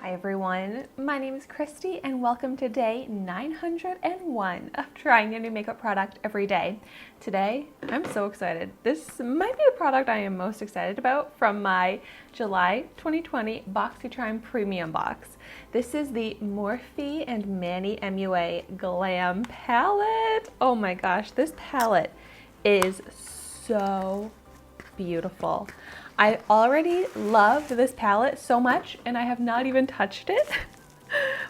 Hi everyone, my name is Christy and welcome to day 901 of trying a new makeup product every day. Today, I'm so excited. This might be the product I am most excited about from my July 2020 Boxycharm Premium Box. This is the Morphe and Manny Mua Glam Palette. Oh my gosh, this palette is so beautiful. I already loved this palette so much and I have not even touched it.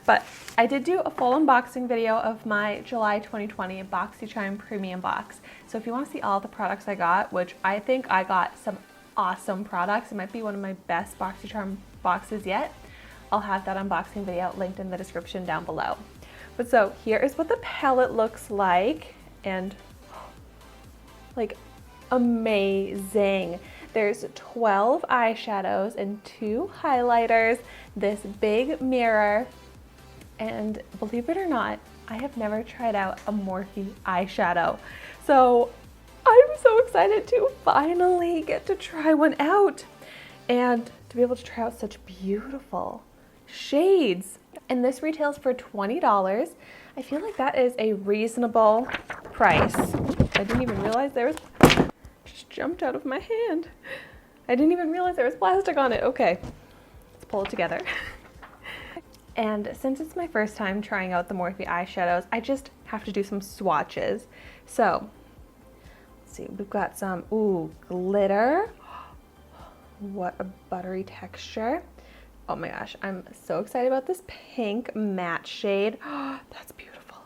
But I did do a full unboxing video of my July 2020 Boxycharm Premium Box. So if you want to see all the products I got, which I think I got some awesome products, it might be one of my best Boxycharm boxes yet, I'll have that unboxing video linked in the description down below. But so here is what the palette looks like, and like amazing. There's 12 eyeshadows and 2 highlighters, this big mirror, and believe it or not, I have never tried out a Morphe eyeshadow. So I'm so excited to finally get to try one out and to be able to try out such beautiful shades. And this retails for $20. I feel like that is a reasonable price. I didn't even realize there was jumped out of my hand. I didn't even realize there was plastic on it. Okay, let's pull it together. And since it's my first time trying out the Morphe eyeshadows, I just have to do some swatches. So, let's see, we've got some, glitter. What a buttery texture. Oh my gosh, I'm so excited about this pink matte shade. That's beautiful.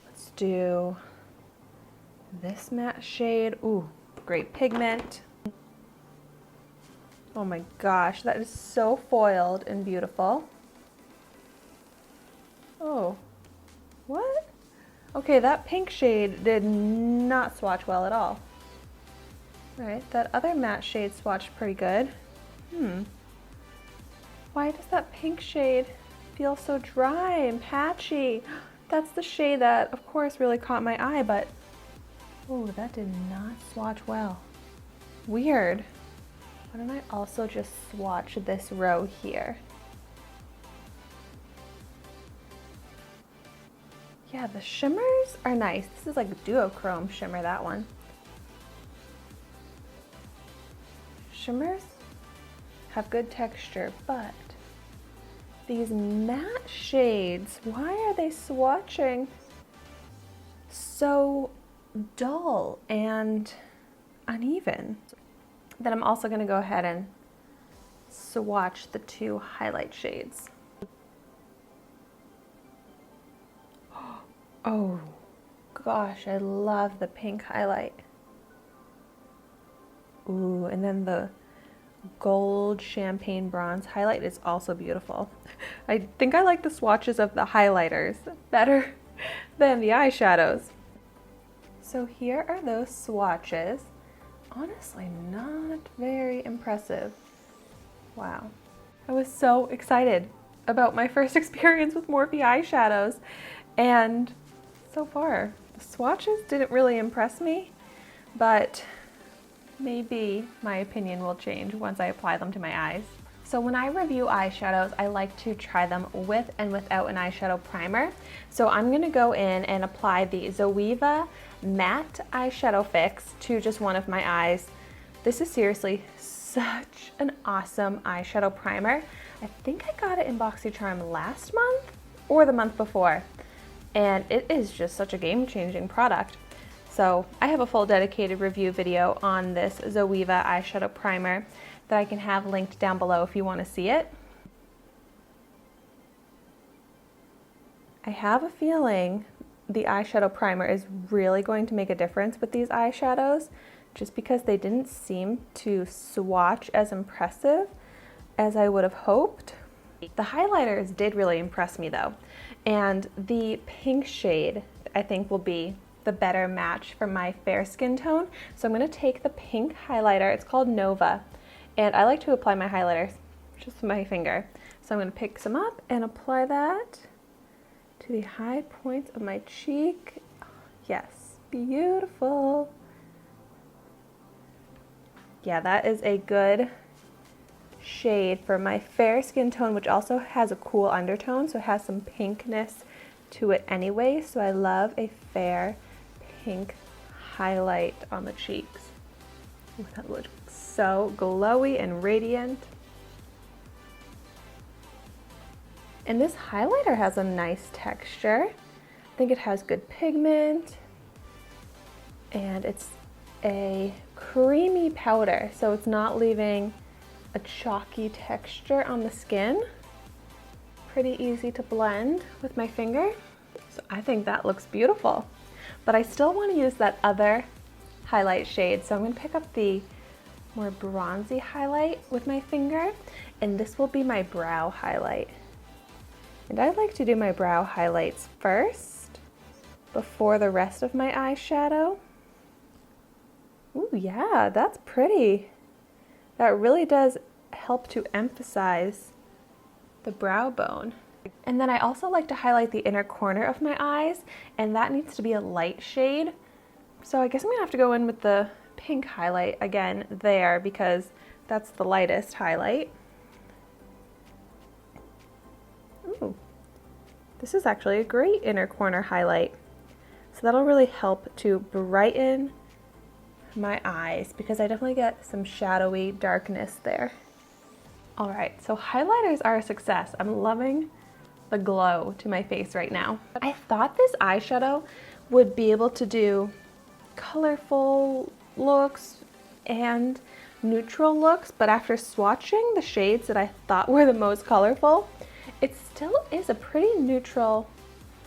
Let's do this matte shade. Ooh, great pigment. Oh my gosh, that is so foiled and beautiful. Oh, what? Okay, that pink shade did not swatch well at all. All right, that other matte shade swatched pretty good. Why does that pink shade feel so dry and patchy? That's the shade that, of course, really caught my eye, but oh, that did not swatch well. Weird. Why don't I also just swatch this row here? Yeah, the shimmers are nice. This is like duochrome shimmer, that one. Shimmers have good texture, but these matte shades, why are they swatching so dull and uneven? Then I'm also going to go ahead and swatch the 2 highlight shades. Oh gosh, I love the pink highlight. Ooh, and then the gold champagne bronze highlight is also beautiful. I think I like the swatches of the highlighters better than the eyeshadows. So here are those swatches. Honestly, not very impressive. Wow. I was so excited about my first experience with Morphe eyeshadows, and so far, the swatches didn't really impress me, but maybe my opinion will change once I apply them to my eyes. So when I review eyeshadows, I like to try them with and without an eyeshadow primer. So I'm gonna go in and apply the Zoeva Matte Eyeshadow Fix to just one of my eyes. This is seriously such an awesome eyeshadow primer. I think I got it in Boxycharm last month or the month before, and it is just such a game-changing product. So I have a full dedicated review video on this Zoeva eyeshadow primer that I can have linked down below if you want to see it. I have a feeling the eyeshadow primer is really going to make a difference with these eyeshadows, just because they didn't seem to swatch as impressive as I would have hoped. The highlighters did really impress me though, and the pink shade I think will be the better match for my fair skin tone. So I'm going to take the pink highlighter, it's called Nova, and I like to apply my highlighters just with my finger. So I'm going to pick some up and apply that to the high points of my cheek. Yes, beautiful. Yeah, that is a good shade for my fair skin tone, which also has a cool undertone, so it has some pinkness to it anyway. So I love a fair pink highlight on the cheeks. Ooh, that looks so glowy and radiant. And this highlighter has a nice texture. I think it has good pigment, and it's a creamy powder, so it's not leaving a chalky texture on the skin. Pretty easy to blend with my finger. So I think that looks beautiful. But I still want to use that other highlight shade, so I'm going to pick up the more bronzy highlight with my finger, and this will be my brow highlight. And I like to do my brow highlights first before the rest of my eyeshadow. Ooh, yeah, that's pretty. That really does help to emphasize the brow bone. And then I also like to highlight the inner corner of my eyes, and that needs to be a light shade. So I guess I'm gonna have to go in with the pink highlight again there, because that's the lightest highlight. Ooh, this is actually a great inner corner highlight. So that'll really help to brighten my eyes, because I definitely get some shadowy darkness there. All right, so highlighters are a success. I'm loving the glow to my face right now. I thought this eyeshadow would be able to do colorful looks and neutral looks, but after swatching the shades that I thought were the most colorful, it still is a pretty neutral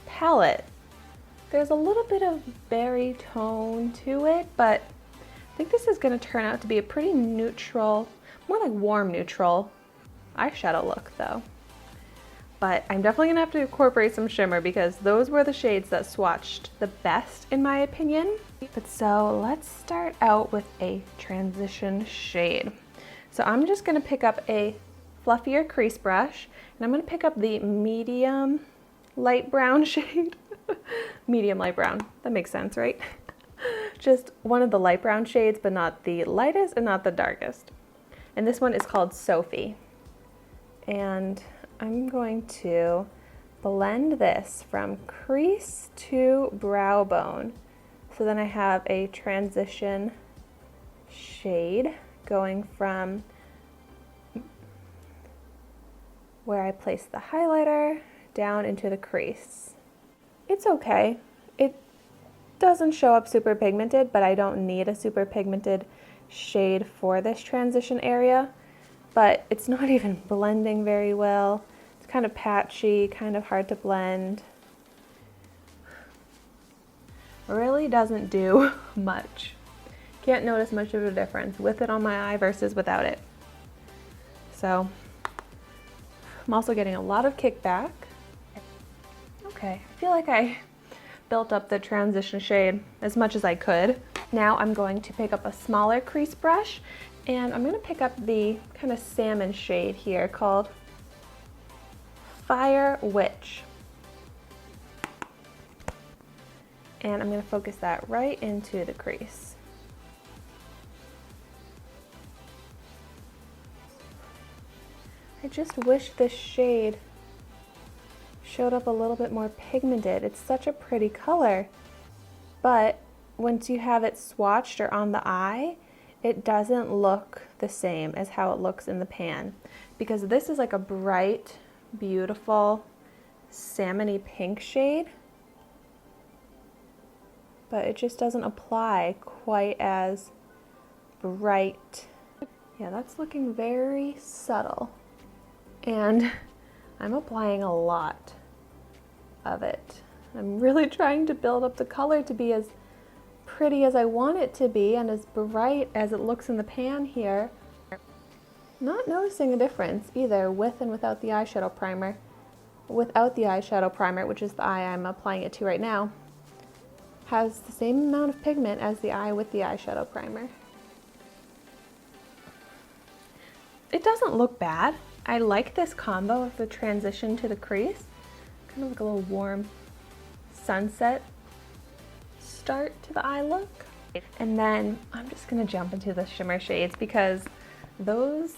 palette. There's a little bit of berry tone to it, but I think this is going to turn out to be a pretty neutral, more like warm neutral eyeshadow look though. But I'm definitely going to have to incorporate some shimmer, because those were the shades that swatched the best in my opinion. But so let's start out with a transition shade. So I'm just going to pick up a fluffier crease brush, and I'm going to pick up the medium light brown shade. Medium light brown, that makes sense, right? Just one of the light brown shades, but not the lightest and not the darkest. And this one is called Sophie. And I'm going to blend this from crease to brow bone. So then I have a transition shade going from where I place the highlighter down into the crease. It's okay. It doesn't show up super pigmented, but I don't need a super pigmented shade for this transition area. But it's not even blending very well. It's kind of patchy, kind of hard to blend. Really doesn't do much. Can't notice much of a difference with it on my eye versus without it. So I'm also getting a lot of kickback. Okay, I feel like I built up the transition shade as much as I could. Now I'm going to pick up a smaller crease brush, and I'm going to pick up the kind of salmon shade here called Fire Witch. And I'm going to focus that right into the crease. I just wish this shade showed up a little bit more pigmented. It's such a pretty color, but once you have it swatched or on the eye, it doesn't look the same as how it looks in the pan, because this is like a bright, beautiful, salmony pink shade, but it just doesn't apply quite as bright. Yeah, that's looking very subtle, and I'm applying a lot of it. I'm really trying to build up the color to be as pretty as I want it to be and as bright as it looks in the pan here. Not noticing a difference either with and without the eyeshadow primer. Without the eyeshadow primer, which is the eye I'm applying it to right now, has the same amount of pigment as the eye with the eyeshadow primer. It doesn't look bad. I like this combo of the transition to the crease. Kind of like a little warm sunset start to the eye look. And then I'm just gonna jump into the shimmer shades, because those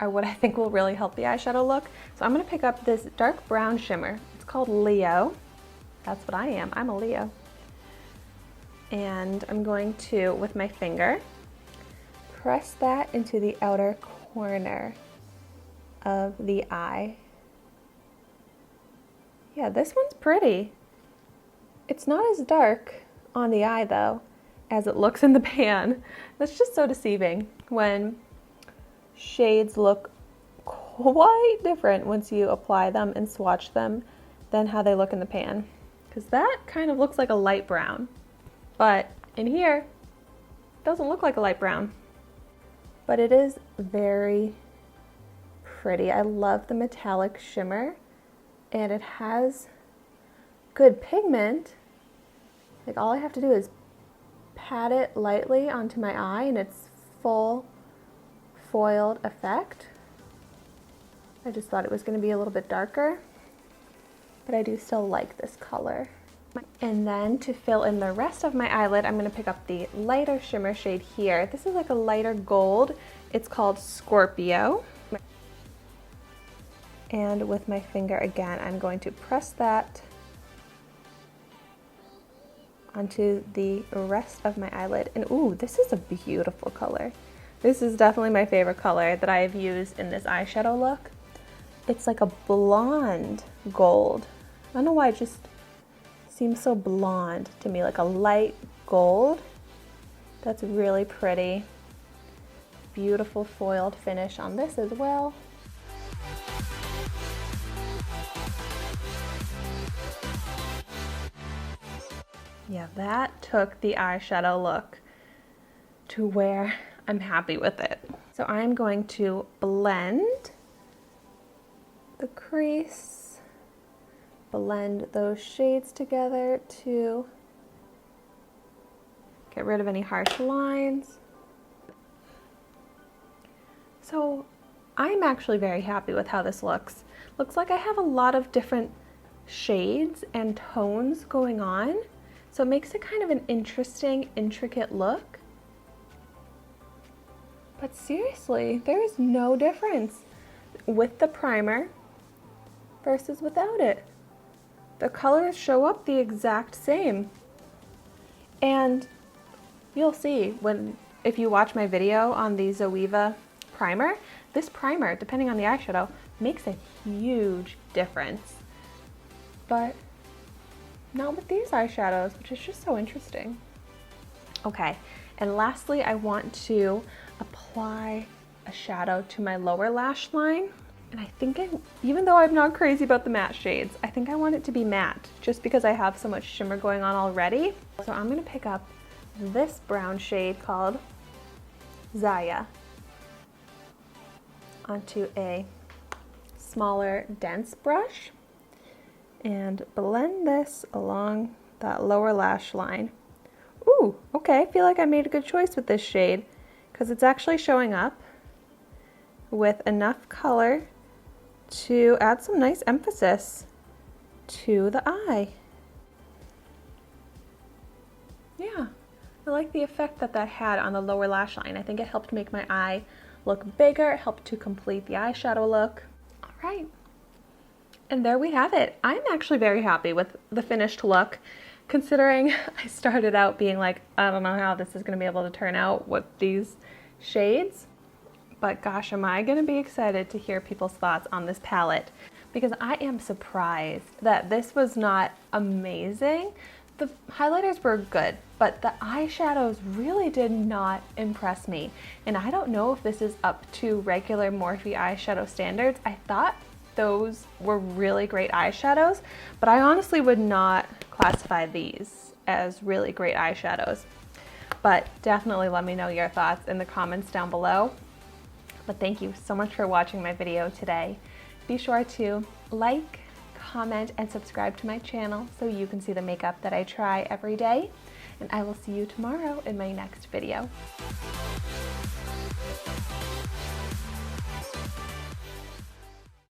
are what I think will really help the eyeshadow look. So I'm gonna pick up this dark brown shimmer. It's called Leo. That's what I am, I'm a Leo. And I'm going to, with my finger, press that into the outer corner of the eye. Yeah, this one's pretty. It's not as dark on the eye though as it looks in the pan. That's just so deceiving when shades look quite different once you apply them and swatch them than how they look in the pan. Because that kind of looks like a light brown, but in here it doesn't look like a light brown. But it is very pretty. I love the metallic shimmer, and it has good pigment. Like all I have to do is pat it lightly onto my eye and it's full foiled effect. I just thought it was going to be a little bit darker, but I do still like this color. And then to fill in the rest of my eyelid, I'm going to pick up the lighter shimmer shade here. This is like a lighter gold. It's called Scorpio. And with my finger again, I'm going to press that onto the rest of my eyelid. And ooh, this is a beautiful color. This is definitely my favorite color that I have used in this eyeshadow look. It's like a blonde gold. I don't know why, it just seems so blonde to me, like a light gold. That's really pretty. Beautiful foiled finish on this as well. Yeah, that took the eyeshadow look to where I'm happy with it. So I'm going to blend the crease, blend those shades together to get rid of any harsh lines. So I'm actually very happy with how this looks. Looks like I have a lot of different shades and tones going on. So it makes it kind of an interesting, intricate look. But seriously, there is no difference with the primer versus without it. The colors show up the exact same. And you'll see if you watch my video on the Zoeva primer, this primer, depending on the eyeshadow, makes a huge difference. But not with these eyeshadows, which is just so interesting. Okay, and lastly, I want to apply a shadow to my lower lash line. And I think, even though I'm not crazy about the matte shades, I think I want it to be matte, just because I have so much shimmer going on already. So I'm gonna pick up this brown shade called Zaya onto a smaller, dense brush and blend this along that lower lash line. Ooh, okay, I feel like I made a good choice with this shade because it's actually showing up with enough color to add some nice emphasis to the eye. Yeah, I like the effect that that had on the lower lash line. I think it helped make my eye look bigger, it helped to complete the eyeshadow look. All right. And there we have it. I'm actually very happy with the finished look, considering I started out being like, I don't know how this is going to be able to turn out with these shades. But gosh, am I going to be excited to hear people's thoughts on this palette, because I am surprised that this was not amazing. The highlighters were good, but the eyeshadows really did not impress me. And I don't know if this is up to regular Morphe eyeshadow standards. I thought those were really great eyeshadows, but I honestly would not classify these as really great eyeshadows. But definitely let me know your thoughts in the comments down below. But thank you so much for watching my video today. Be sure to like, comment, and subscribe to my channel so you can see the makeup that I try every day. And I will see you tomorrow in my next video.